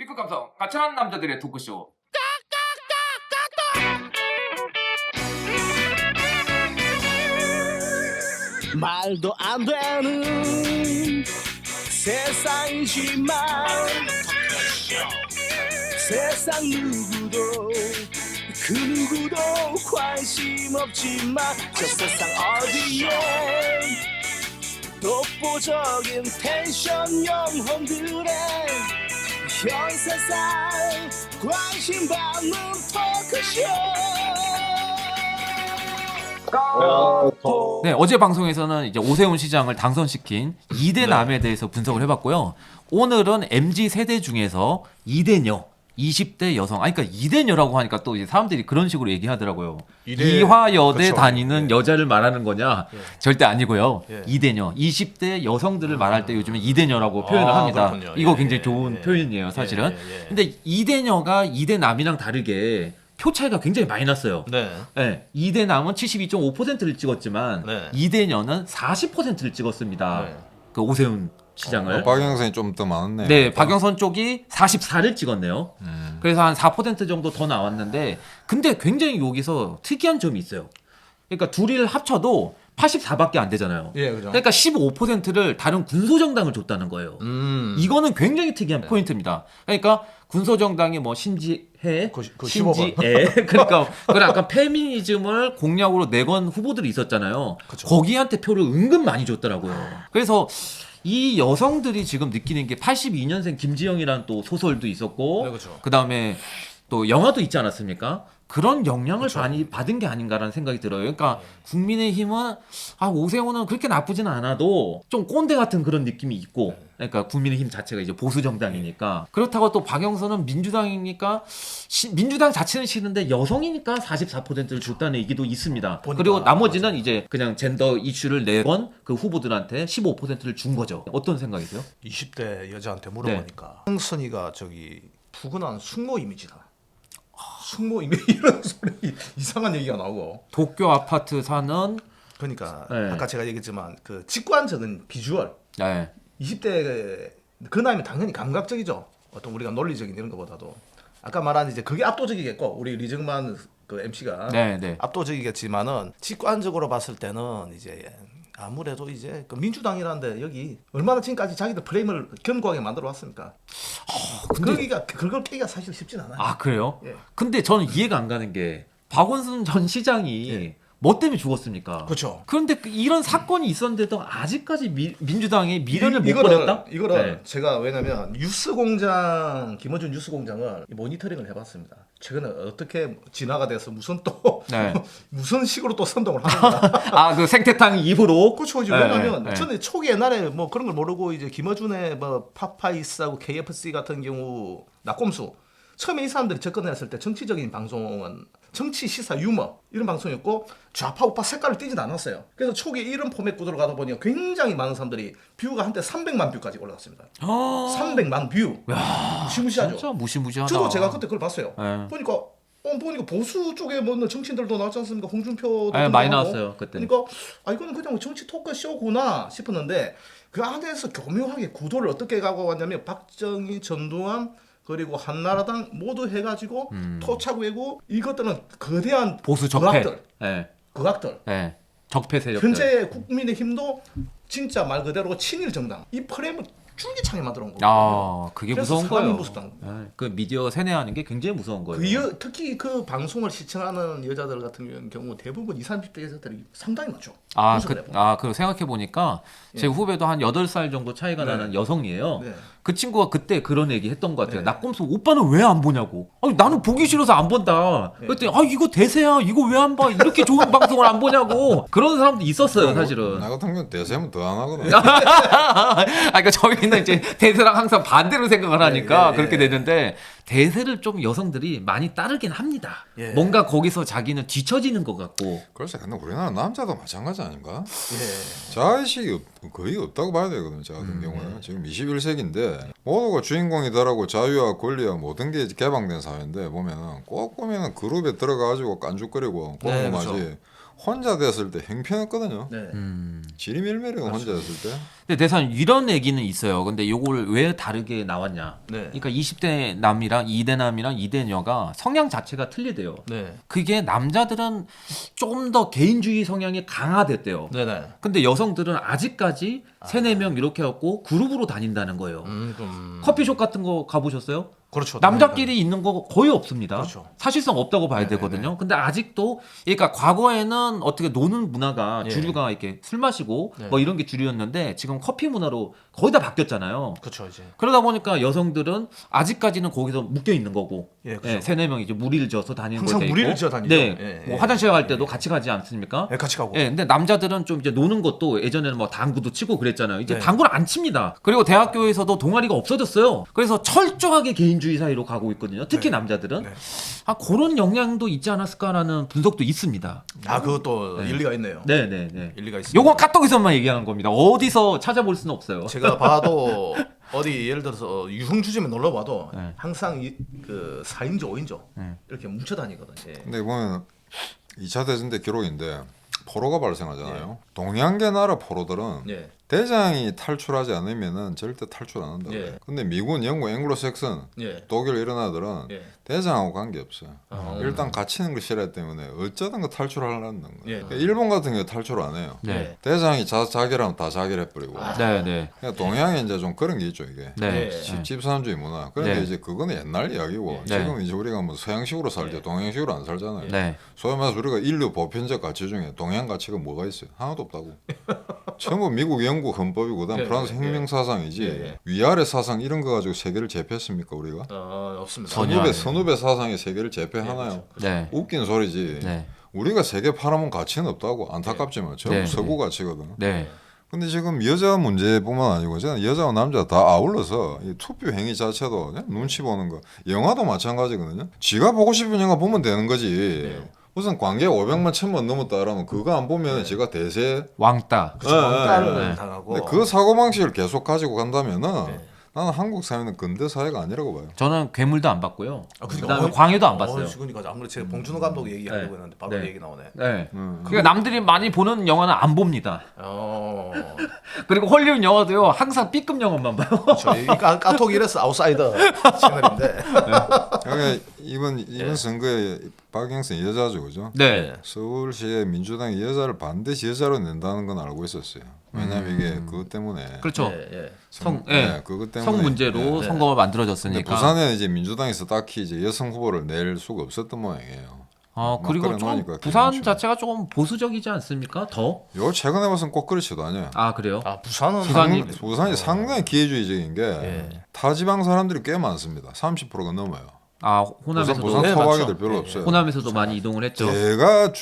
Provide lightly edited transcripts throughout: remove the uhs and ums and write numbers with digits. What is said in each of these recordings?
B급 감성 가찬한 남자들의 토크쇼. 말도 안 되는 세상이지만 세상 누구도 그 누구도 관심 없지만 저 세상 어디에 독보적인 텐션 영혼들의 현 세상 관심 받는 토크쇼. 네, 어제 방송에서는 이제 오세훈 시장을 당선시킨 2대남에 대해서 분석을 해봤고요. 오늘은 MZ 세대 중에서 2대녀, 20대 여성. 아니, 그러니까 2대녀라고 하니까 또 이제 사람들이 그런 식으로 얘기하더라고요. 이화여대 그쵸. 다니는 여자를 말하는 거냐? 절대 아니고요. 예. 2대녀, 20대 여성들을 말할 때 요즘에 2대녀라고 표현을 합니다. 그렇군요. 이거 예, 굉장히 예, 좋은 예. 표현이에요, 사실은. 예. 근데 2대녀가 2대남이랑 다르게 표 차이가 굉장히 많이 났어요. 네. 네, 2대남은 72.5%를 찍었지만 네. 2대녀는 40%를 찍었습니다. 네. 그 오세훈 시장을. 박영선이 좀 더 많았네. 네, 박영선 쪽이 44를 찍었네요. 그래서 한 4% 정도 더 나왔는데, 근데 굉장히 여기서 특이한 점이 있어요. 그러니까 둘이를 합쳐도 84밖에 안 되잖아요. 예, 그죠. 그러니까 15%를 다른 군소정당을 줬다는 거예요. 이거는 굉장히 특이한 포인트입니다. 그러니까 군소정당이 뭐 신지혜, 그 15번. 신지애, 그러니까 그런 약간 페미니즘을 공약으로 내건 후보들이 있었잖아요. 그쵸. 거기한테 표를 은근 많이 줬더라고요. 그래서 이 여성들이 지금 느끼는 게 82년생 김지영이라는 또 소설도 있었고, 네, 그쵸. 그 다음에 또 영화도 있지 않았습니까? 그런 영향을 그쵸. 많이 받은 게 아닌가라는 생각이 들어요. 그러니까 국민의힘은 오세훈은 그렇게 나쁘지는 않아도 좀 꼰대 같은 그런 느낌이 있고, 그러니까 국민의힘 자체가 이제 보수 정당이니까. 그렇다고 또 박영선은 민주당이니까 민주당 자체는 싫은데 여성이니까 44%를 줬다는 얘기도 있습니다. 보니까, 그리고 나머지는 이제 그냥 젠더 이슈를 내건 그 후보들한테 15%를 준 거죠. 어떤 생각이세요? 20대 여자한테 물어보니까 황선이가 저기 푸근한 숙모 이미지다. 숙모 이미지 이런 소리 이상한 얘기가 나오고. 도쿄 아파트 사는 그러니까 네. 아까 제가 얘기했지만 그 직관적인 비주얼. 네. 20대 그 나이면 당연히 감각적이죠. 어떤 우리가 논리적인 이런 것보다도 아까 말한 이제 그게 압도적이겠고 우리 리정만 그 MC가 네. 압도적이겠지만은 직관적으로 봤을 때는 이제 아무래도 이제 그 민주당이라는데 여기 얼마나 지금까지 자기들 프레임을 견고하게 만들어 왔습니까? 거기가 그걸 깨기가 사실 쉽진 않아요. 아, 그래요? 예. 근데 저는 이해가 안 가는 게 박원순 전 시장이 예. 뭐 때문에 죽었습니까? 그렇죠. 그런데 이런 사건이 있었는데도 아직까지 민주당의 미련을 못 이거를 버렸다? 이거를 네. 제가 왜냐면 뉴스공장 김어준 뉴스공장을 모니터링을 해봤습니다. 최근에 어떻게 진화가 돼서 무슨 또 네. 무슨 식으로 또 선동을 하는가. 아, 그 생태탕 이후로? 그렇죠. 네, 왜냐면 네. 저는 초기 옛날에 뭐 그런 걸 모르고 이제 김어준의 뭐 파파이스하고 KFC 같은 경우 낙곰수 처음에 이 사람들이 접근했을 때 정치적인 방송은 정치 시사 유머 이런 방송이었고 좌파 우파 색깔을 띠진 않았어요. 그래서 초기 이런 포맷 구도로 가다 보니까 굉장히 많은 사람들이 뷰가 한때 300만 뷰까지 올라갔습니다. 300만 뷰. 무시무시하죠. 진짜 무시무시하다. 저도 제가 그때 그걸 봤어요. 네. 보니까 보수 쪽에 뭐 정치인들도 나왔지 않습니까? 홍준표도 네, 많이 등장하고. 나왔어요, 그때. 그러니까 이거는 그냥 뭐 정치 토크 쇼구나 싶었는데 그 안에서 교묘하게 구도를 어떻게 가고 왔냐면 박정희, 전두환 그리고 한나라당 모두 해가지고 토착 외고 이것들은 거대한 보수 적폐. 극악들, 네. 극악들. 네. 적폐 세력들. 현재 국민의힘도 진짜 말 그대로 친일 정당 이 프레임을 줄기차게 만들어 온 거예요. 아, 그게 그래서 무서운 사람이 거예요. 무섭다는 거예요. 네. 그 미디어 세뇌하는 게 굉장히 무서운 거예요. 특히 그 방송을 시청하는 여자들 같은 경우 대부분 20, 30대 여자들이 상당히 많죠. 그 생각해 보니까 제 후배도 한 8살 정도 차이가 네. 나는 여성이에요. 네. 그 친구가 그때 그런 얘기 했던 것 같아요. 네. 낙곰수 오빠는 왜 안 보냐고. 아니, 나는 보기 싫어서 안 본다. 네. 그랬더니 이거 대세야. 이거 왜 안 봐? 이렇게 좋은 방송을 안 보냐고. 그런 사람도 있었어요, 사실은. 나 같은 경우 대세하면 더 안 하거든. 그러니까 저희는 이제 대세랑 항상 반대로 생각을 하니까 예. 그렇게 되는데 대세를 좀 여성들이 많이 따르긴 합니다. 예. 뭔가 거기서 자기는 뒤처지는 것 같고. 글쎄, 근데 우리나라 남자도 마찬가지 아닌가? 예. 자의식이 거의 없다고 봐야 되거든요. 저 같은 경우는 지금 21세기인데 모두가 주인공이더라고. 자유와 권리와 모든 게 개방된 사회인데 보면은 꼭 보면은 그룹에 들어가가지고 깐죽거리고 네, 꼼꼼하지. 그렇죠. 혼자 됐을 때 형편없거든요. 네. 지리밀밀이가 혼자 됐을 때. 근데 대선 이런 얘기는 있어요. 근데 이걸 왜 다르게 나왔냐? 네. 그러니까 20대 남이랑 2대 남이랑 2대 여가 성향 자체가 틀리대요. 네. 그게 남자들은 조금 더 개인주의 성향이 강화됐대요. 네네. 근데 여성들은 아직까지 3, 4명 이렇게 해갖고 그룹으로 다닌다는 거예요. 커피숍 같은 거 가보셨어요? 그렇죠. 남자끼리 있는 거 거의 없습니다. 그렇죠. 사실상 없다고 봐야 되거든요. 근데 아직도 그러니까 과거에는 어떻게 노는 문화가 예. 주류가 이렇게 술 마시고 네. 뭐 이런 게 주류였는데 지금 커피 문화로 거의 다 바뀌었잖아요. 그렇죠 이제. 그러다 보니까 여성들은 아직까지는 거기서 묶여 있는 거고, 예, 그렇죠. 3, 4명이 이제 무리를 지어서 다니는 항상 거죠. 무리를 지어 다니죠. 네, 예, 뭐 예. 화장실 갈 때도 같이 가지 않습니까? 네, 같이 가고. 예, 근데 남자들은 좀 이제 노는 것도 예전에는 뭐 당구도 치고 그랬잖아요. 이제 네. 당구를 안 칩니다. 그리고 대학교에서도 동아리가 없어졌어요. 그래서 철저하게 개인주의 사이로 가고 있거든요. 특히 남자들은. 네. 아, 그런 영향도 있지 않았을까라는 분석도 있습니다. 아 그것도 일리가 있네요. 네, 네, 네. 일리가 있습니다. 요건 카톡에서만 얘기한 겁니다. 어디서 찾아볼 수는 없어요. 제가 봐도 어디 예를 들어서 유흥주점에 놀러 와도 네. 항상 그 4인조 5인조 네. 이렇게 뭉쳐 다니거든요. 예. 근데 보면 2차 대전 때 기록인데 포로가 발생하잖아요. 동양계 나라 포로들은 예. 대장이 탈출하지 않으면은 절대 탈출 안 한다고. 예. 근데 미군, 영국, 앵글로색슨, 예. 독일 이런 나라들은 예. 대장하고 관계 없어요. 어. 일단 갇히는 걸 싫어하기 때문에 어쩌든 그 탈출하려는 거예요. 예. 그러니까 일본 같은 경우 탈출 안 해요. 네. 대장이 자기라면 다 자기를 해버리고. 네, 네. 그러니까 동양에 이제 좀 그런 게 있죠 이게. 네. 예. 집사람주의 문화. 그런데 네. 이제 그거는 옛날 이야기고 네. 지금 이제 우리가 뭐 서양식으로 살죠. 네. 동양식으로 안 살잖아요. 네. 소위 말해서 우리가 인류 보편적 가치 중에 동양 가치가 뭐가 있어요? 하나도 없다고. 전부 미국, 영국 헌법이고 그다음 네, 프랑스 네, 혁명 사상이지 네, 네. 위아래 사상 이런 거 가지고 세계를 제패했습니까 우리가? 없습니다. 전혀 선후배 아니에요. 선후배 사상이 세계를 제패하나요? 네. 웃긴 소리지. 네. 우리가 세계 팔아먹은 가치는 없다고. 안타깝지만 전부 네. 서구 가치거든. 네. 근데 지금 여자 문제뿐만 아니고 저는 여자와 남자 다 아울러서 이 투표 행위 자체도 그냥 눈치 보는 거. 영화도 마찬가지거든요. 지가 보고 싶은 영화 보면 되는 거지. 네. 무슨 관계가 500만 1000만 넘었다라면 그거 안 보면 지가 대세. 왕따. 그렇죠. 왕따를 네. 당하고. 근데 그 사고방식을 계속 가지고 간다면은 네. 나는 한국 사회는 근대 사회가 아니라고 봐요. 저는 괴물도 안 봤고요. 그러니까 그다음에 광해도 안 봤어요. 그러니까 아무래도 제가 봉준호 감독 얘기하려고 네. 했는데 바로 네. 그 얘기 나오네. 네. 그러니까 남들이 많이 보는 영화는 안 봅니다. 그리고 헐리우드 영화도요 항상 B급 영화만 봐요. 저이 까톡 이래서 아웃사이더 채널인데. 그러니까 이번 선거에 박영선 여자죠, 그죠? 네. 서울시에 민주당이 여자를 반드시 여자로 낸다는 건 알고 있었어요. 왜냐면 이게 그것 때문에 그렇죠. 예. 성, 네, 예. 그것 때문에 성 문제로 네. 선거가 근데 만들어졌으니까. 부산에 이제 민주당에서 딱히 이제 여성 후보를 낼 수가 없었던 모양이에요. 그리고 막 좀 그래놓으니까 부산 기분이 자체가 조금 보수적이지 않습니까? 더? 요 최근에 봐서는 꼭 그렇지도 않아요. 아 그래요? 부산은 부산이- 부산이 상당히 기회주의적인 게 예. 타지방 사람들이 꽤 많습니다. 30%가 넘어요. 아 호남에서도 부산 네, 토박이들 맞죠. 별로 예, 없어요. 호남에서도 많이 이동을 했죠. 제가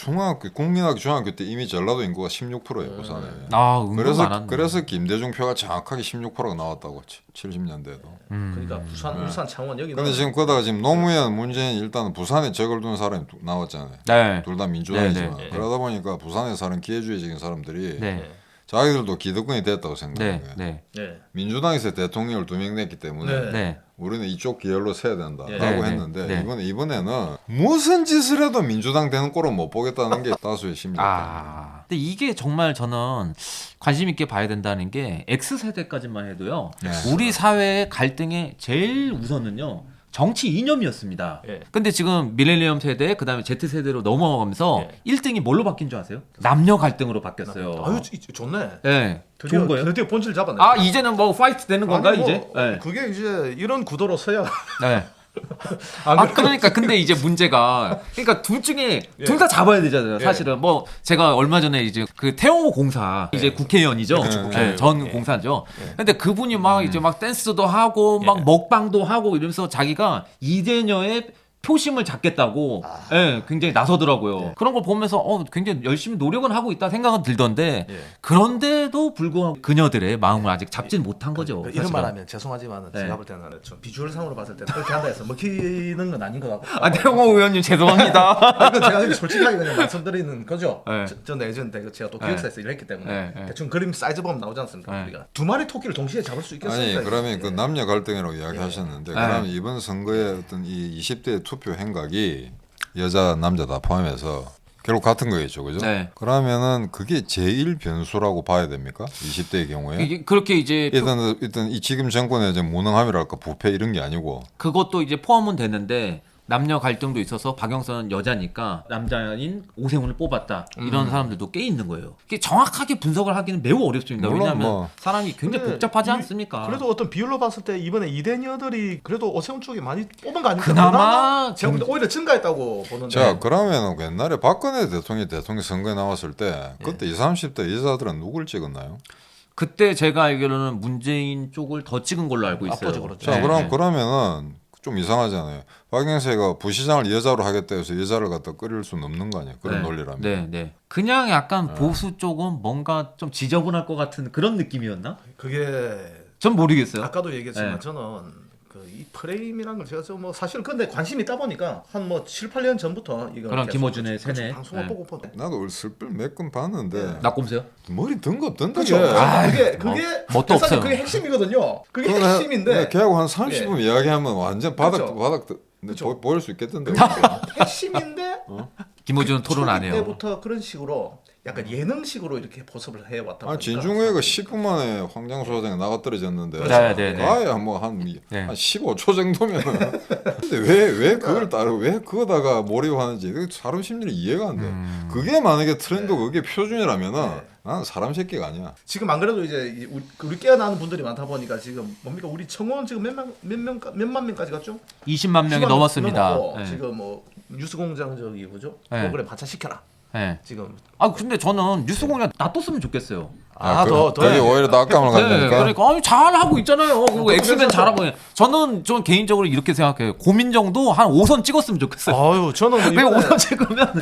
국민학교 중학교 때 이미 전라도 인구가 16%예요 부산에. 아 은근 많았네. 그래서 김대중 표가 정확하게 16%가 나왔다고 70년대에도. 그러니까 부산, 울산, 창원 여기는. 근데 지금 그러다가 지금 노무현, 문재인 일단은 부산에 적을 둔 사람이 나왔잖아요. 네. 둘 다 민주당이지만 네, 네. 그러다 보니까 부산에 사는 기회주의적인 사람들이 네. 자기들도 기득권이 됐다고 생각해요. 네. 네. 예. 민주당에서 대통령을 2명 냈기 때문에 네. 네. 우리는 이쪽 계열로 서야 된다라고 예. 네, 네, 했는데 네. 이번에는 무슨 짓을 해도 민주당 되는 꼴은 못 보겠다는 게 다수의 심리입니다. 아. 근데 이게 정말 저는 관심 있게 봐야 된다는 게 X 세대까지만 해도요. 네. 우리 사회의 갈등의 제일 우선은요. 정치 이념이었습니다. 예. 근데 지금 밀레니엄 세대, 그다음에 Z 세대로 넘어가면서 예. 1등이 뭘로 바뀐 줄 아세요? 남녀 갈등으로 바뀌었어요. 아유 좋네. 네. 드디어, 좋은 거예요? 드디어 본질 잡았네. 아 이제는 뭐 파이트 되는 건가 아니, 뭐, 이제? 네. 그게 이제 이런 구도로 서야. 네. 아 그러니까 근데 이제 문제가 그러니까 둘 중에 둘 다 잡아야 되잖아요. 사실은 뭐 제가 얼마 전에 이제 그 태영호 공사 이제 국회의원이죠. 그렇죠, 네, 전 공사죠. 근데 그분이 막 이제 막 댄스도 하고 막 먹방도 하고 이러면서 자기가 이대녀의 표심을 잡겠다고 예, 굉장히 나서더라고요. 그런 걸 보면서 굉장히 열심히 노력은 하고 있다 생각은 들던데 예. 그런데도 불구하고 그녀들의 마음을 아직 잡진 못한 거죠. 이런 사실은. 말하면 죄송하지만 네. 제가 볼 때는 좀 비주얼상으로 봤을 때는 그렇게 한다 해서 먹히는 건 아닌 것 같고. 아 태영호 의원님 죄송합니다. 이건 제가 그냥 솔직하게 그냥 말씀드리는 거죠. 네. 전 예전에 제가 또 기획사에서 일했기 때문에 네, 네. 대충 그림 사이즈 보면 나오지 않습니까? 네. 우리가 두 마리 토끼를 동시에 잡을 수 있겠습니까? 아니 그러면 이게? 그 남녀 갈등이라고 이야기하셨는데 그러면 이번 선거의 어떤 이 20대 투표 행각이 여자 남자 다 포함해서 결국 같은 거겠죠, 그죠? 네. 그러면은 그게 제일 변수라고 봐야 됩니까? 20대의 경우에. 이게 그렇게 이제 일단 이 지금 정권의 이제 무능함이랄까 부패 이런 게 아니고. 그것도 이제 포함은 되는데 남녀 갈등도 있어서 박영선은 여자니까 남자인 오세훈을 뽑았다 이런 사람들도 꽤 있는 거예요. 이게 정확하게 분석을 하기는 매우 어렵습니다. 물론 왜냐하면 뭐. 사람이 굉장히 근데 복잡하지 않습니까? 그래도 어떤 비율로 봤을 때 이번에 이대녀들이 그래도 오세훈 쪽이 많이 뽑은 거 아닙니까? 그나마 제가 볼 때 오히려 증가했다고 보는데. 자, 그러면은 옛날에 박근혜 대통령 선거에 나왔을 때 그때 20, 30대 여자들은 누굴 찍었나요? 그때 제가 알기로는 문재인 쪽을 더 찍은 걸로 알고 있어요. 압도적으로. 자, 네, 그럼 네. 그러면은 좀 이상하잖아요. 박영세가 부시장을 여자로 하겠다 해서 여자를 갖다 끌릴 수는 없는 거 아니에요. 그런 네, 논리라면. 네, 네. 그냥 약간 보수 쪽은 뭔가 좀 지저분할 것 같은 그런 느낌이었나? 그게 전 모르겠어요. 아까도 얘기했지만 네. 저는 이 프레임이라는 걸 제가 뭐 사실 근데 관심이 있다 보니까 한 뭐 7, 8년 전부터 이거 그런 계속 김어준의 그렇죠. 세뇌. 방송을 네. 보고 보네. 나도 슬플 몇 건 봤는데 낙곰새요? 머리 든 거 든다. 그렇죠. 그게 뭣도 사실 없어요. 그게 핵심이거든요. 그게 핵심인데 걔하고 한 30분 이야기하면 완전 바닥 그렇죠. 바닥 그렇죠. 보일 수 있겠던데. 핵심인데 김어준은 토론 안 초기 해요. 때부터 그런 식으로 약간 예능식으로 이렇게 보습을 해왔다 보니까 아, 진중회가 10분 만에 황장소장에 나가 떨어졌는데 네, 네, 네. 가야 뭐한 네. 한 15초 정도면 근데 왜 그걸 따로 왜 그거다가 몰입하는지 그 사람 심리를 이해가 안 돼. 그게 만약에 트렌드 그게 표준이라면은 네. 나는 사람 새끼가 아니야. 지금 안 그래도 이제 우리 깨어나는 분들이 많다 보니까 지금 뭡니까 우리 청원 지금 몇만 명까지 갔죠? 20만 명이 10만 넘었습니다. 넘었고 네. 지금 뭐 뉴스공장 저기 뭐죠? 네. 프로그램 반차시켜라. 네. 지금 아 근데 저는 뉴스공장 놔뒀으면 좋겠어요. 그게 해. 오히려 더 악감을 네, 갖다니까. 그러니까 아니 잘하고 있잖아요. 그리고 엑스맨 그래서 잘하고 있 저는 개인적으로 이렇게 생각해요. 고민정도 한 5선 찍었으면 좋겠어요. 아유 저는 왜 이번에 5선 찍으면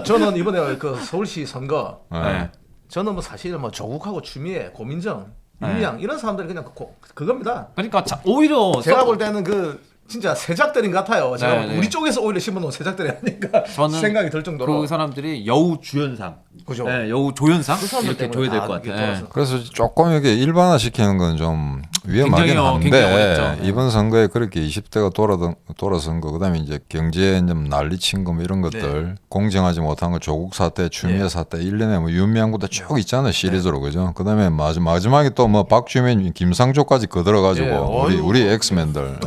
저는 이번에 그 서울시 선거 네. 저는 뭐 사실 뭐 조국하고 추미애, 고민정, 네. 윤미향 이런 사람들이 그냥 그겁니다. 그러니까 오히려 제가 볼 때는 그 진짜 새작들인 것 같아요. 제가 네, 네. 우리 쪽에서 오히려 심어놓은 새작들이 아닌가 저는 생각이 들 정도로. 그 사람들이 여우 주연상, 그죠. 네, 여우 조연상 그 사람들 이렇게 때문에 줘야 될 다 것 이게 같아요. 돌아서. 그래서 조금 이게 일반화 시키는 건 좀 위험하긴 굉장히 한데 어렵죠. 이번 선거에 그렇게 20대가 돌아선 거 그다음에 이제 경제에 좀 난리친 거 뭐 이런 것들 공정하지 못한 거 조국 사태, 추미애 사태 1년에 뭐 윤미향보다 쭉 있잖아요 시리즈로 그죠. 그다음에 마지막에 또 뭐 박주민, 김상조까지 거들어가지고 우리 엑스맨들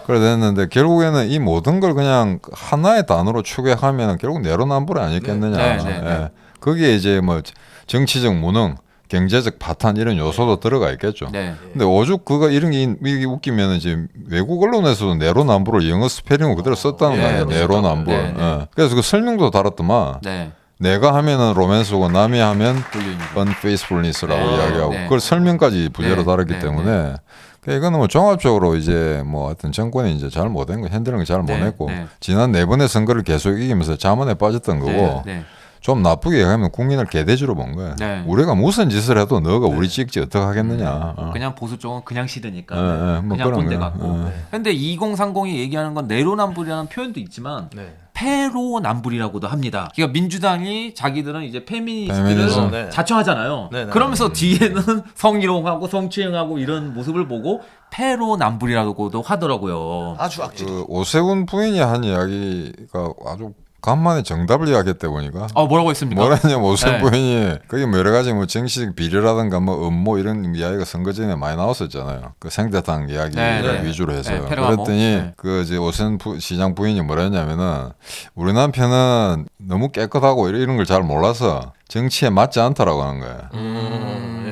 그래 됐는데 결국에는 이 모든 걸 그냥 하나의 단어로 추격하면 결국 내로남불이 아니겠느냐. 네, 네, 네. 예. 거기에 이제 뭐 정치적 무능, 경제적 파탄 이런 요소도 들어가 있겠죠. 네. 근데 오죽 그거 이런 게 이게 웃기면 이제 외국 언론에서도 내로남불을 영어 스페링으로 그대로 썼다는 네, 거예요. 네, 내로남불. 네, 네. 예. 그래서 그 설명도 달았더만 네. 내가 하면은 로맨스고 남이 하면 불륜이고. unfaithfulness라고 네, 이야기하고 네. 그걸 설명까지 부제로 네, 달았기 네, 때문에 그러니까 이거는 뭐 종합적으로 이제 뭐 하여튼 정권이 이제 잘 못한 거 핸들링을 잘 네, 못했고 네. 지난 4번의 선거를 계속 이기면서 자만에 빠졌던 거고 네. 좀 나쁘게 얘기하면 국민을 개돼지로 본 거야. 네. 우리가 무슨 짓을 해도 너가 우리 찍지 어떡 하겠느냐. 그냥 보수 쪽은 그냥 시드니까 뭐 그냥 그런 꼰대 거야. 같고. 근데 2030이 얘기하는 건 내로남불이라는 표현도 있지만 네. 패로남불이라고도 합니다. 그러니까 민주당이 자기들은 이제 페미니스트를 페미니즘. 네. 자처하잖아요. 네, 네. 그러면서 뒤에는 성희롱하고 성추행하고 이런 모습을 보고 패로남불이라고도 하더라고요. 아주 악질. 그 오세훈 부인이 한 이야기가 아주 간만에 정답을 이야기했대 보니까. 뭐라고 했습니까? 뭐라 했냐면 오세훈 네. 부인이 그게 뭐 여러 가지 뭐 정치적 비리라든가 뭐 음모 이런 이야기가 선거 전에 많이 나왔었잖아요. 그 생태탕 이야기 네, 네. 위주로 해서. 네, 페르가모. 그랬더니 네. 그 이제 오세훈 시장 부인이 뭐라 했냐면은 우리 남편은 너무 깨끗하고 이런 걸 잘 몰라서 정치에 맞지 않다라고 하는 거야.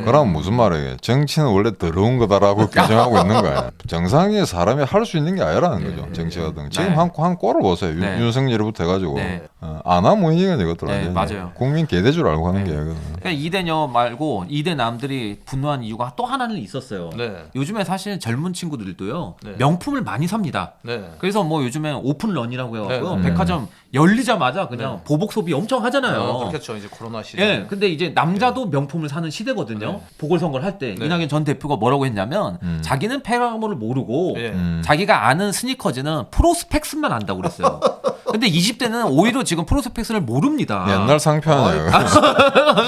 그럼 무슨 말이에요? 정치는 원래 더러운 거다라고 규정하고 있는 거야. 정상의 사람이 할 수 있는 게 아니라는 거죠. 정치 같은 거. 지금 네. 한 꼴을 보세요. 네. 윤석열부터 해가지고 네. 아나무인이건 이것들 네, 완전히. 맞아요. 국민 개대줄 알고 하는 게 이거는. 그러니까 이대녀 말고 이대 남들이 분노한 이유가 또 하나는 있었어요. 네. 요즘에 사실 젊은 친구들도요 네. 명품을 많이 삽니다. 네. 그래서 뭐 요즘에 오픈런이라고 해가지고 네, 네. 백화점 열리자마자 그냥 보복 소비 엄청 하잖아요. 그렇겠죠. 이제 코로나 시대. 예, 근데 이제 남자도 명품을 사는 시대거든요. 네. 보궐선거를 할 때 네. 이낙연 전 대표가 뭐라고 했냐면 자기는 페라모를 모르고 예. 자기가 아는 스니커즈는 프로스펙스만 안다고 그랬어요. 근데 20대는 오히려 지금 프로스펙스를 모릅니다. 옛날 상표 아니에요.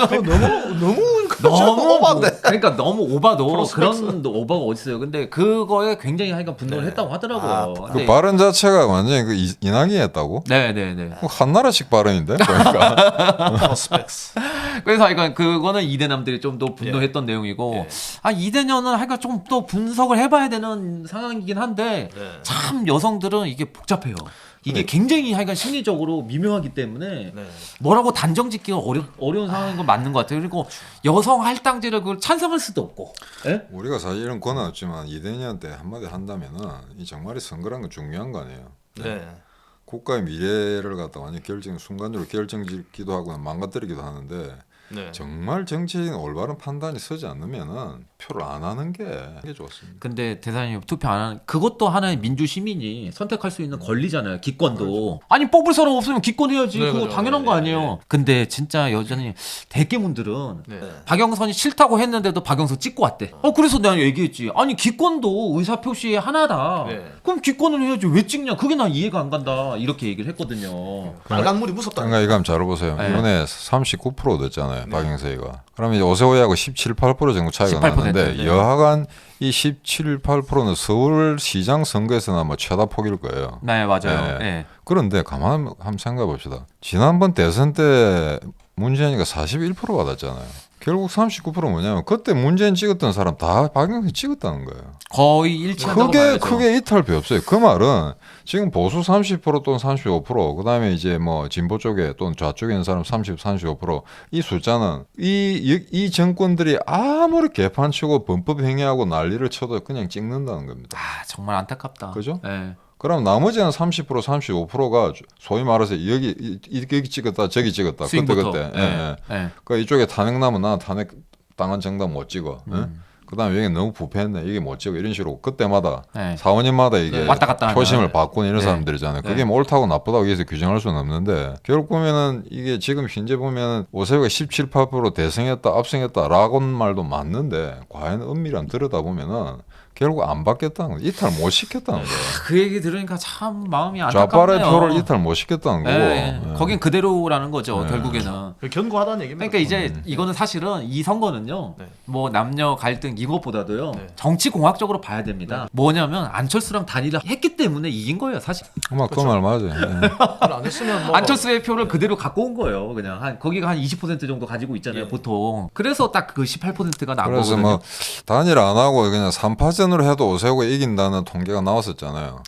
그거 너무 너무 오바인데. 그러니까 너무 오바도 프로스펙스. 그런 오바가 어딨어요. 근데 그거에 굉장히 하여간 분노를 했다고 하더라고요. 그 근데- 발언 자체가 완전히 그 이낙연이 했다고? 네네네. 한 나라씩 발언인데 그러니까. 프로스펙스. 그래서 하여간 그거는 이대남들이 좀 더 분노했던 내용이고 예. 아 이대녀는 하여간 좀 또 분석을 해봐야 되는 상황이긴 한데 네. 참 여성들은 이게 복잡해요. 이게 굉장히 하여간 심리적으로 미묘하기 때문에 네. 뭐라고 단정짓기가 어려운 상황인 건 맞는 것 같아요. 그리고 여성 할당제를 그걸 찬성할 수도 없고. 예? 우리가 사실 이런 권한 없지만 이대니한테 한마디 한다면은 이 정말이 선거란 건 중요한 거 아니에요. 네. 국가의 미래를 갖다 완전 순간적으로 결정짓기도 하고 망가뜨리기도 하는데 네. 정말 정치인 올바른 판단이 서지 않으면은 표를 안 하는 게 좋습니다. 근데 대사님 투표 안 하는 그것도 하나의 민주 시민이 선택할 수 있는 권리잖아요. 기권도. 아니 뽑을 사람 없으면 기권해야지. 네, 그거 그렇죠. 당연한 거 네, 아니에요. 네. 근데 진짜 여전히 대개문들은 네. 박영선이 싫다고 했는데도 박영선 찍고 왔대. 그래서 내가 얘기했지. 아니 기권도 의사 표시의 하나다. 네. 그럼 기권을 해야지 왜 찍냐? 그게 난 이해가 안 간다. 이렇게 얘기를 했거든요. 빨간물이 무섭다. 그러니까 이거 한번 잘 보세요. 네. 이번에 39% 됐잖아요. 박영서이가. 그러면 이제 오세호하고 17, 8% 정도 차이가 18%, 나는데 네. 여하간 이 17, 8%는 서울시장 선거에서는 아마 최다 폭일 거예요. 네 맞아요. 네. 네. 그런데 가만 한번 생각해 봅시다. 지난번 대선 때 문재인이가 41% 받았잖아요. 결국 39% 뭐냐면 그때 문재인 찍었던 사람 다 박영선 찍었다는 거예요. 거의 일치한다고 봐야죠. 크게 이탈비 없어요. 그 말은 지금 보수 30% 또는 35%, 그다음에 이제 뭐 진보 쪽에 또는 좌쪽에 있는 사람 35%이 숫자는 이 정권들이 아무리 개판치고 범법 행위하고 난리를 쳐도 그냥 찍는다는 겁니다. 아 정말 안타깝다. 그죠? 네. 그럼 나머지는 30%, 35%가 소위 말해서 여기 찍었다, 저기 찍었다. 스윙부터. 그때. 네. 예, 예. 네. 그 이쪽에 탄핵 나면 나 탄핵 당한 정당 못 찍어. 예? 그다음에 여기 너무 부패했네. 이게 못 찍어. 이런 식으로 그때마다 네. 4, 5년마다 이게 왔다 갔다 하는. 표심을 바꾸는 이런 네. 사람들이잖아요. 그게 네. 뭐 옳다고 나쁘다고 여기서 규정할 수는 없는데 결국 보면은 이게 지금 현재 보면 오세호가 17, 8% 대승했다, 압승했다라고 말도 맞는데 과연 엄밀한 들여다보면은 결국 안 받겠다는 거예요. 이탈 못 시켰다는 거예요. 그 얘기 들으니까 참 마음이 안타깝네요. 좌빨의 표를 이탈 못 시켰다는 거고. 네. 예. 거긴 그대로라는 거죠. 네. 결국에는. 견고하다는 얘기입니다. 그러니까 이제 이거는 사실은 이 선거는요. 네. 뭐 남녀 갈등 이것보다도요. 네. 정치 공학적으로 봐야 됩니다. 뭐냐면 안철수랑 단일화 했기 때문에 이긴 거예요, 사실. 아마 그 말 맞아요. 예. 그걸 안 했으면 뭐 안철수의 표를 그대로 갖고 온 거예요. 그냥 거기가 한 20% 정도 가지고 있잖아요, 예. 보통. 그래서 딱 그 18%가 나온 그래서 거거든요. 뭐 단일 안 하고 그냥 3파전으로 해도 오세호가 이긴다는 통계가 나왔었잖아요.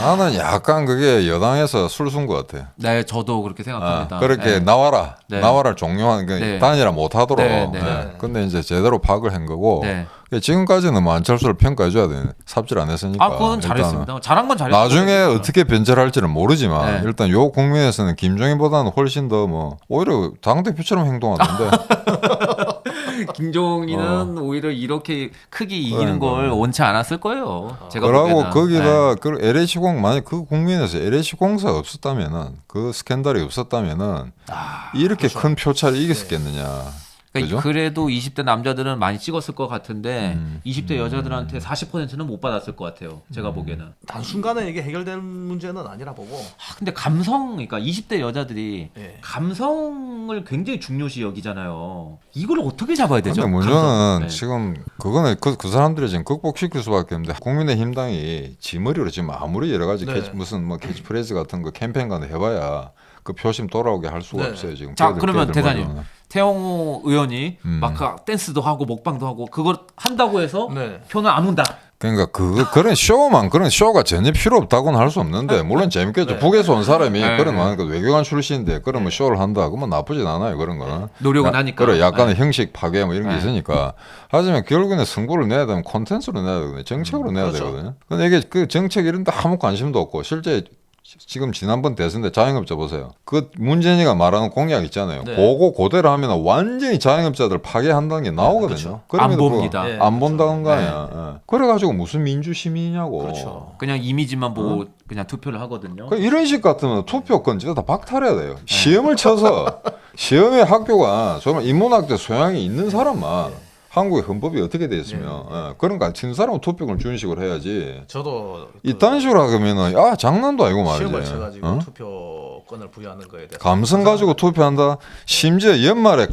나는 약간 그게 여당에서 술순 것 같아. 네, 저도 그렇게 생각합니다. 그렇게 네. 나와라, 네. 나와라를 종료하는 게 네. 단일화 못하도록. 네, 네. 예. 근데 이제 제대로 파악을 한 거고. 네. 지금까지는 뭐 안철수를 평가해줘야 돼. 삽질 안 했으니까. 아, 그건 일단은. 잘했습니다. 잘한 건 잘했어요. 나중에 어떻게 변절할지는 모르지만 네. 일단 요 국면에서는 김종인보다는 훨씬 더 뭐 오히려 당 대표처럼 행동하던데. 김종인은 오히려 이렇게 크게 이기는 그러니까. 걸 원치 않았을 거예요. 제가 그러고 보기에는. 거기다 네. 그 LH공 만약 그 국면에서 LH공사가 없었다면은 그 스캔들이 없었다면은 이렇게 큰 표차를 이겼겠느냐. 그러니까 그죠? 그래도 20대 남자들은 많이 찍었을 것 같은데 20대 여자들한테 40%는 못 받았을 것 같아요. 제가 보기에는. 단순간에 이게 해결될 문제는 아니라 보고 근데 감성, 그러니까 20대 여자들이 예. 감성을 굉장히 중요시 여기잖아요. 이걸 어떻게 잡아야 되죠? 근데 문제는 감성. 네. 지금 그거는 그 사람들이 지금 극복시킬 수밖에 없는데 국민의힘당이 지머리로 지금 아무리 여러 가지 네. 무슨 뭐 캐치프레이즈 같은 거 캠페인 같은 거 해봐야 그 표심 돌아오게 할 수가 네. 없어요 지금. 자, 걔들 그러면 대사님. 머리로는. 태영호 의원이 막 댄스도 하고 먹방도 하고 그걸 한다고 해서 네. 표는 안 온다. 그러니까 그런 쇼가 전혀 필요 없다고는 할 수 없는데 물론 재밌겠죠. 네. 북에서 온 사람이 네. 그런 거 하니까 외교관 출신인데 그런 뭐 쇼를 한다 그러면 나쁘진 않아요 그런 거는. 노력은 하니까. 그래 약간의 형식 파괴 뭐 이런 게 네. 있으니까. 하지만 결국에는 승부를 내야 되면 콘텐츠로 내야 되거든요. 정책으로 내야 그렇죠. 되거든요. 근데 이게 그 정책 이런 데 아무 관심도 없고 실제 지금 지난번 대선 때 자영업자 보세요. 그 문재인이가 말하는 공약 있잖아요. 네. 그거 그대로 하면 완전히 자영업자들 파괴한다는 게 나오거든요. 그렇죠. 그럼에도 안 불구하고 봅니다. 예. 안 본다는 거 아니야. 예. 그래가지고 무슨 민주시민이냐고. 그렇죠. 그냥 이미지만 보고 그냥 투표를 하거든요. 그 이런 식 같으면 투표권 진짜 다 박탈해야 돼요. 시험을 쳐서 시험의 학교가 정말 인문학적 소양이 있는 사람만 한국의 헌법이 어떻게 돼 있으면 그런 거 치는 사람은 투표권을 주는 식으로 해야지. 저도 이딴 식으로 하면은 장난도 아니고 말이지. 시험을 쳐가지고 어? 투표권을 부여하는 거에 대해서 감성 가지고 투표한다. 심지어 연말에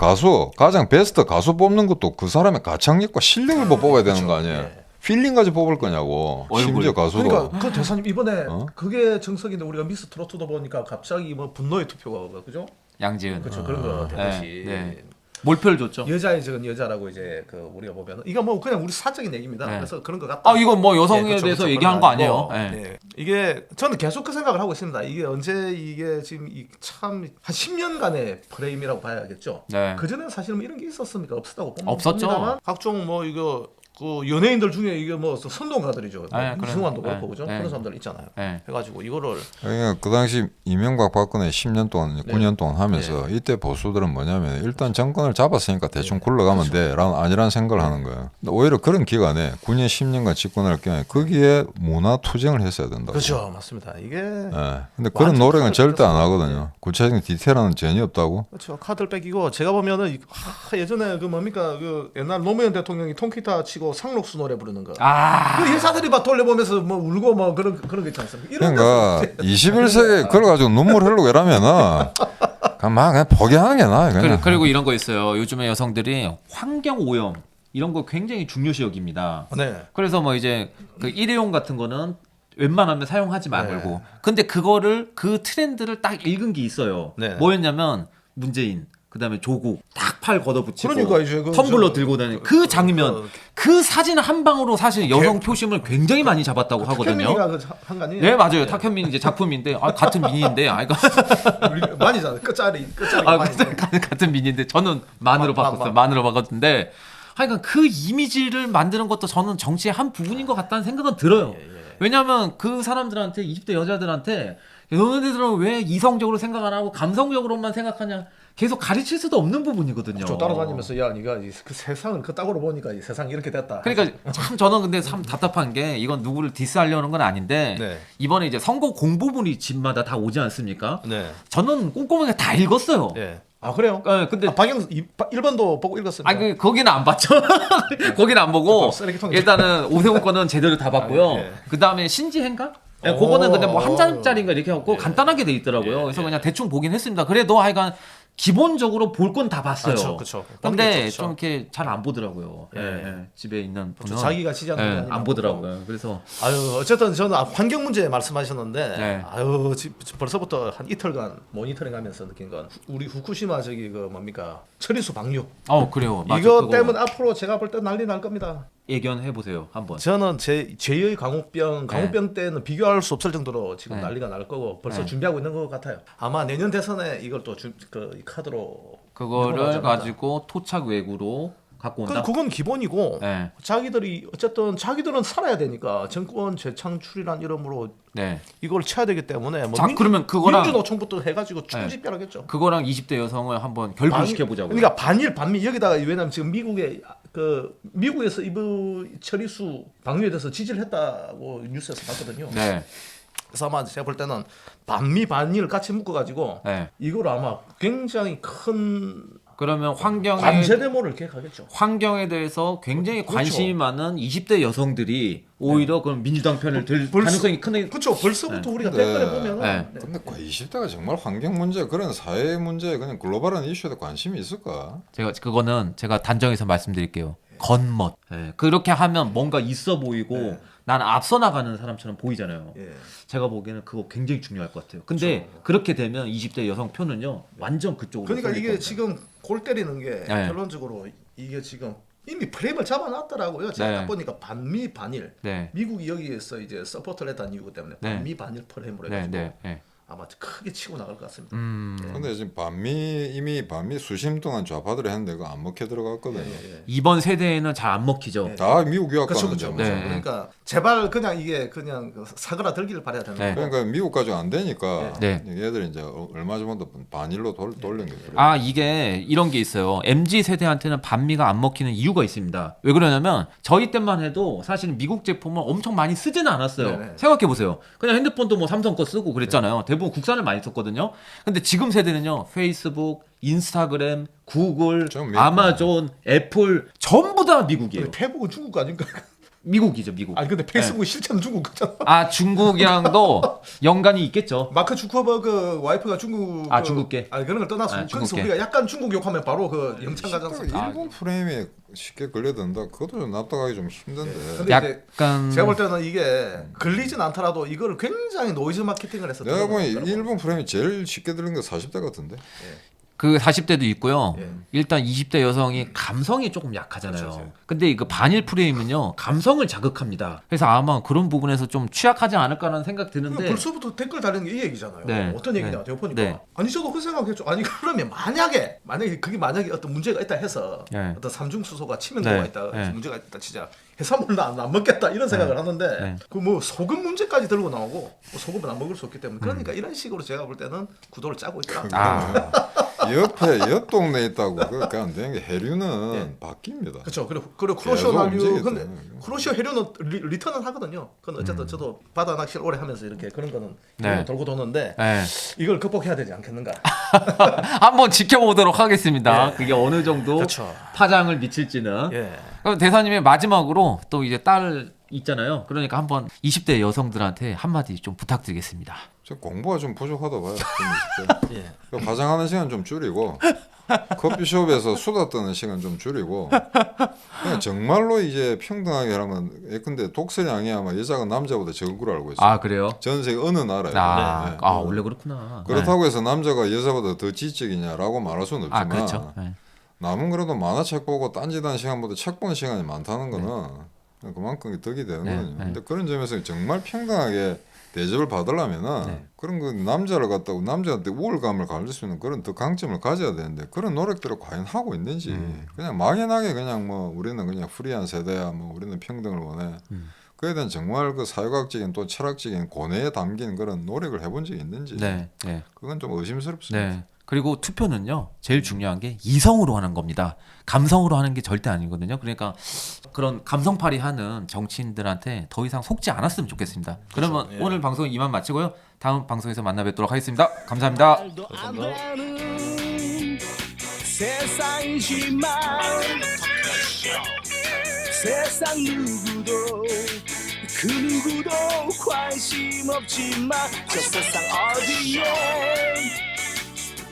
가장 베스트 가수 뽑는 것도 그 사람의 가창력과 실력을 뽑아야 되는 거 아니에요. 예. 필링 가지고 뽑을 거냐고. 얼굴. 심지어 가수도. 그러니까 그 대사님 이번에 어? 그게 정석인데 우리가 미스 트로트도 보니까 갑자기 뭐 분노의 투표가 그죠? 양지은. 그렇죠 그런 거 되듯이 네. 몰표를 줬죠. 여자의 적은 여자라고 이제 그 우리가 보면 이거 뭐 그냥 우리 사적인 얘기입니다. 네. 그래서 그런 것 같다. 아 이건 뭐 여성에 예, 그렇죠, 대해서 그렇죠. 얘기한 그런 거 거 아니고. 아니에요. 예. 예. 이게 저는 계속 그 생각을 하고 있습니다. 이게 언제 이게 지금 참 한 10년간의 프레임이라고 봐야겠죠. 네. 그 전에 사실 뭐 이런 게 있었습니까? 없었다고 없었죠. 봅니다만 각종 뭐 이거 그 연예인들 중에 이게 뭐 선동가들이죠. 네, 이승환도 그래. 그렇고 그죠? 네. 그런 사람들 있잖아요. 네. 해가지고 이거를 그러니까 그 당시 이명박 박근혜 10년 동안, 네. 9년 동안 하면서 이때 보수들은 뭐냐면 일단 정권을 잡았으니까 대충 굴러가면 돼. 라는 아니라는 생각을 하는 거예요. 근데 오히려 그런 기간에 9년, 10년간 집권을 할 경우에 거기에 문화 투쟁을 했어야 된다고. 그렇죠. 맞습니다. 이게 예. 근데 그런 완전 노력은 칼을 절대 안 뺏었어요. 하거든요. 구체적인 디테일은 전혀 없다고. 그렇죠. 카드를 뺏기고 제가 보면은 예전에 그 뭡니까 그 옛날 노무현 대통령이 통기타 치고 상록수 노래 부르는 거. 아. 그 여자들이 막 돌려보면서 뭐 울고 뭐 그런 거 있지 않습니까? 이런 그러니까 데서 21세기에 그걸 가지고 눈물 흘리고 이러면은 그냥 포기하는 게 나아요. 그냥. 그리고 이런 거 있어요. 요즘에 여성들이 환경 오염 이런 거 굉장히 중요시 여깁니다. 네. 그래서 뭐 이제 그 일회용 같은 거는 웬만하면 사용하지 말고. 네. 근데 그거를 그 트렌드를 딱 읽은 게 있어요. 네. 뭐였냐면 문재인, 그다음에 조국 딱 팔 걷어붙이고 그러니까 이제 그 텀블러 저- 들고 다니는 그 장면, 그 사진 한 방으로 사실 여성 표심을 굉장히 많이 잡았다고 하거든요. 탁현민이가 그한 거 아니에요? 네 맞아요. 탁현민 이제 작품인데 같은 민인데 우리 많이잖아. 끝자리 아, 많이. 같은 민인데 저는 만으로 바꿨어요. 만으로 바꿨는데 하여간 그 이미지를 만드는 것도 저는 정치의 한 부분인 것 같다는 생각은 들어요. 왜냐하면 그 사람들한테 20대 여자들한테 너네들은 왜 이성적으로 생각 안 하고 감성적으로만 생각하냐 계속 가르칠 수도 없는 부분이거든요. 저 따라다니면서 야 네가 그 세상을 그 딱으로 보니까 이 세상이 이렇게 됐다. 그러니까 참 저는 근데 참 답답한 게 이건 누구를 디스하려는 건 아닌데 네. 이번에 이제 선거 공보문이 집마다 다 오지 않습니까? 네. 저는 꼼꼼하게 다 읽었어요. 네. 아 그래요? 근데 박영 1번도 보고 읽었습니다. 거기는 안 봤죠. 거기는 안 보고 쓰레기통 일단은 오세훈 거는 제대로 다 봤고요. 예. 그 다음에 신지혜인가? 네, 그거는 근데 뭐 한 오. 장짜리인가 이렇게 해갖고 간단하게 돼 있더라고요. 그래서 그냥 대충 보긴 했습니다. 그래도 하여간 기본적으로 볼 건 다 봤어요. 그렇죠. 근데 좀 이렇게 잘 안 보더라고요. 예, 예. 집에 있는 분은 자기가 지지 않는 게 예, 아니라 안 보더라고요. 그래서 아유 어쨌든 저는 환경 문제 말씀하셨는데 네. 아유 벌써부터 한 이틀간 모니터링하면서 느낀 건 우리 후쿠시마 저기 그 뭡니까 처리수 방류 그래요. 맞아, 이거 그거 때문에 앞으로 제가 볼 때 난리 날 겁니다. 예견해 보세요 한번. 저는 제2의 광우병 때는 비교할 수 없을 정도로 지금 네. 난리가 날 거고 벌써 네. 준비하고 있는 것 같아요. 아마 내년 대선에 이걸 또 이 카드로 그거를 넘어가지 않을까. 가지고 토착 외구로 갖고 온다. 그건 기본이고 네, 자기들이 어쨌든 자기들은 살아야 되니까 정권 재창출이란 이름으로 네. 이걸 쳐야 되기 때문에 뭐 자, 그러면 그거랑- 민주노총부터 해가지고 충집별하겠죠. 그거랑 20대 여성을 한번 결부시켜 보자고요. 그러니까 반일 반미 여기다가 왜냐면 지금 미국에서 이부 처리수 방류에 대해서 지지를 했다고 뉴스에서 봤거든요. 네, 그래서 아마 제가 볼 때는 반미 반일 같이 묶어가지고 네. 이걸 아마 굉장히 큰 그러면 관제 데모를 계획하겠죠. 환경에 대해서 굉장히 그렇죠. 관심이 많은 20대 여성들이 오히려 그럼 민주당 편을 들 벌써- 가능성이 큰. 그렇죠. 벌써부터 우리가 네. 댓글에 보면은 네. 근데 20대가 정말 환경 문제 그런 사회 문제 그냥 글로벌한 이슈에 관심이 있을까? 그거는 제가 단정해서 말씀드릴게요. 겉멋. 네. 그렇게 하면 뭔가 있어 보이고 네. 난 앞서 나가는 사람처럼 보이잖아요. 예. 제가 보기에는 그거 굉장히 중요할 것 같아요. 근데 그렇게 되면 20대 여성 표는요 완전 그쪽으로. 그러니까 쏠릴 이게 겁니다. 지금 골 때리는 게 네. 결론적으로 이게 지금 이미 프레임을 잡아놨더라고요. 제가 네. 딱 보니까 반미 반일. 네, 미국이 여기에서 이제 서포트를 했다는 이유 때문에 네. 반미 반일 프레임으로 네, 해가지고 네, 네. 아마 크게 치고 나갈 것 같습니다. 근데 지금 이미 반미 수심 동안 좌파들이 했는데 그거 안 먹혀 들어갔거든요. 예. 이번 세대에는 잘 안 먹히죠. 네. 다 미국 유학 그렇죠, 가는 그렇죠. 거죠. 네. 그러니까 제발 그냥 이게 그냥 사그라들기를 바라야 되는 네. 거고. 그러니까 미국 가지고 안 되니까 네. 얘들이 이제 얼마 전부터 반일로 돌린 게 그래요. 이게 이런 게 있어요. MZ 세대한테는 반미가 안 먹히는 이유가 있습니다. 왜 그러냐면 저희 때만 해도 사실 미국 제품을 엄청 많이 쓰지는 않았어요. 네네. 생각해 보세요. 그냥 핸드폰도 뭐 삼성 거 쓰고 그랬잖아요. 대부분 대부분 국산을 많이 썼거든요. 근데 지금 세대는요. 페이스북, 인스타그램, 구글, 좀 미국. 아마존, 애플 전부 다 미국이에요. 근데 페북은 중국 거 아닌가? 미국이죠, 미국. 아니 근데 페이스북 실체는 중국 거잖아. 아, 중국이랑도 연관이 있겠죠. 마크 주커버그 와이프가 중국 아, 중국계. 아니 그런 걸 떠나서 아, 그래서 중국계. 우리가 약간 중국 욕하면 바로 그 영창 가지 않습니까? 일본 프레임에 쉽게 걸려든다. 그것도 좀 납득하기 좀 힘든데. 근데 이제 약간 제가 볼 때는 이게 걸리진 않더라도 이거를 굉장히 노이즈 마케팅을 해서 내가 보니 들어가는 일본 프레임이 제일 쉽게 들린 게 40대 같은데. 그 40대도 있고요. 예. 일단 20대 여성이 감성이 조금 약하잖아요. 그렇죠. 근데 그 반일 프레임은요. 감성을 자극합니다. 그래서 아마 그런 부분에서 좀 취약하지 않을까라는 생각 드는데 벌써부터 댓글 달리는 게 이 얘기잖아요. 네. 어떤 얘기냐? 네. 제가 보니까 네. 아니 저도 그 생각했죠. 아니 그러면 만약에 그게 만약에 어떤 문제가 있다 해서 네. 어떤 삼중 수소가 치명도가 네. 있다 네. 문제가 있다 치자 해산물도 안 먹겠다 이런 생각을 하는데 네. 그 뭐 소금 문제까지 들고 나오고 뭐 소금은 안 먹을 수 없기 때문에 그러니까 이런 식으로 제가 볼 때는 구도를 짜고 있다. 아, 옆 동네에 있다고 그렇게 안 되는 게 해류는 바뀝니다. 그렇죠. 그리고 크로시오 계속 난류 움직이잖아요. 근데 크로시오 해류는 리턴은 하거든요. 그건 어쨌든 저도 바다 낚시를 오래 하면서 이렇게 그런 거는 네. 돌고 도는데 네. 이걸 극복해야 되지 않겠는가? 한번 지켜보도록 하겠습니다. 예. 그게 어느 정도 그렇죠. 파장을 미칠지는. 예. 그럼 대사님의 마지막으로 또 이제 딸 있잖아요. 그러니까 한번 20대 여성들한테 한마디 좀 부탁드리겠습니다. 저 공부가 좀 부족하다 봐요. 좀 예. 그 화장하는 시간 좀 줄이고 커피숍에서 수다 떠는 시간 좀 줄이고 그냥 정말로 이제 평등하게 하면 예컨대 독서량이 아마 여자가 남자보다 적은 걸로 알고 있어요. 아, 그래요? 전 세계 어느 나라에. 아, 네. 아 원래 그렇구나. 그렇다고 해서 남자가 여자보다 더 지적이냐라고 말할 수는 아, 없지만 그렇죠. 네. 남은 그래도 만화책 보고 딴짓하는 시간보다 책 보는 시간이 많다는 거는 그만큼 덕이 되는 네, 거거든요. 네. 근데 그런 점에서 정말 평등하게 대접을 받으려면은 네. 그런 그 남자를 갖다고 남자한테 우월감을 가질 수 있는 그런 더 강점을 가져야 되는데 그런 노력들을 과연 하고 있는지 그냥 막연하게 그냥 뭐 우리는 그냥 프리한 세대야 뭐 우리는 평등을 원해 그에 대한 정말 그 사회학적인 또 철학적인 고뇌에 담긴 그런 노력을 해본 적이 있는지 네. 네. 그건 좀 의심스럽습니다. 네. 그리고 투표는요, 제일 중요한 게 이성으로 하는 겁니다. 감성으로 하는 게 절대 아니거든요. 그러니까 그런 감성팔이 하는 정치인들한테 더 이상 속지 않았으면 좋겠습니다. 그러면 예. 오늘 방송 이만 마치고요. 다음 방송에서 만나 뵙도록 하겠습니다. 감사합니다. 말도 안 되는 세상이지만 세상 누구도 그 누구도 관심 없지만 저 세상 어디에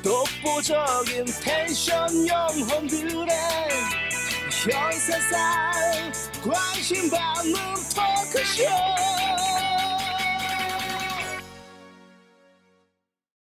독보적인 텐션 영혼들의 현 세상 관심 받는 토크쇼